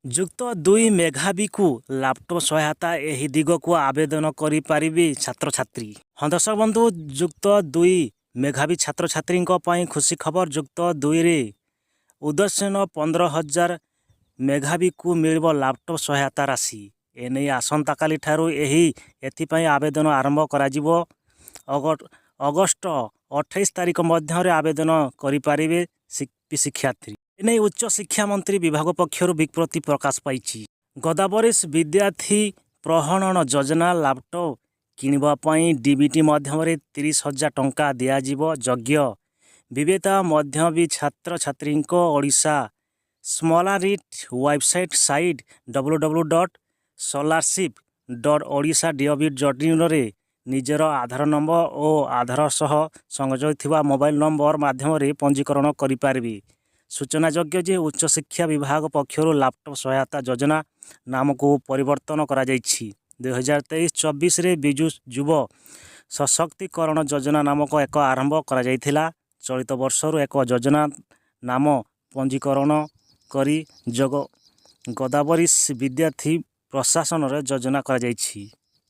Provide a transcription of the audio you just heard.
ଯୁକ୍ତ 2 ମେଧାବୀକୁ ଲାପଟପ୍ ସହାୟତା ଏହି ଦିଗକୁ ଆବେଦନ କରିପାରିବେ ଛାତ୍ରଛାତ୍ରୀ। ହଁ ଦର୍ଶକ ବନ୍ଧୁ, ଯୁକ୍ତ 2 ମେଧାବୀ ଛାତ୍ରଛାତ୍ରୀଙ୍କ ପାଇଁ ଖୁସି ଖବର। ଯୁକ୍ତ 2ରେ ଉଦ୍ଦେଶ୍ୟନ 15,000 ମେଧାବୀକୁ ମିଳିବ ଲାପଟପ୍ ସହାୟତା ରାଶି। ଏନେଇ ଆସନ୍ତାକାଲି ଠାରୁ ଏଥିପାଇଁ ଆବେଦନ ଆରମ୍ଭ କରାଯିବ। ଅଗଷ୍ଟ 28 ତାରିଖ ମଧ୍ୟରେ ଆବେଦନ କରିପାରିବେ ଶିକ୍ଷାର୍ଥୀ। ଏନେଇ ଉଚ୍ଚଶିକ୍ଷା ମନ୍ତ୍ରୀ ବିଭାଗ ପକ୍ଷରୁ ବିଜ୍ଞପ୍ତି ପ୍ରକାଶ ପାଇଛି। ଗୋଦାବରୀ ବିଦ୍ୟାର୍ଥୀ ପ୍ରହରଣ ଯୋଜନା ଲାପଟପ୍ କିଣିବା ପାଇଁ ଡିବିଟି ମାଧ୍ୟମରେ 30,000 ଟଙ୍କା ଦିଆଯିବ। ଯୋଗ୍ୟ ବିବେଚିତ ମେଧାବୀ ଛାତ୍ରଛାତ୍ରୀଙ୍କ ଓଡ଼ିଶା ସ୍କଲାରିଟ୍ ୱେବସାଇଟ୍ ସାଇଟ୍ www.scholarship.odisha.gov.in ନିଜର ଆଧାର ନମ୍ବର ଓ ଆଧାର ସହ ସଂଯୋଗ ଥିବା ମୋବାଇଲ ନମ୍ବର ମାଧ୍ୟମରେ ପଞ୍ଜୀକରଣ କରିପାରିବେ। ସୂଚନାଯୋଗ୍ୟ ଯେ ଉଚ୍ଚଶିକ୍ଷା ବିଭାଗ ପକ୍ଷରୁ ଲାପଟପ୍ ସହାୟତା ଯୋଜନା ନାମକୁ ପରିବର୍ତ୍ତନ କରାଯାଇଛି। 2023-24ରେ ବିଜୁ ଯୁବ ସଶକ୍ତିକରଣ ଯୋଜନା ନାମକ ଏକ ଆରମ୍ଭ କରାଯାଇଥିଲା। ଚଳିତ ବର୍ଷରୁ ଏକ ଯୋଜନା ନାମ ପଞ୍ଜୀକରଣ କରି ଗୋଦାବରୀ ବିଦ୍ୟାର୍ଥୀ ପ୍ରଶାସନରେ ଯୋଜନା କରାଯାଇଛି।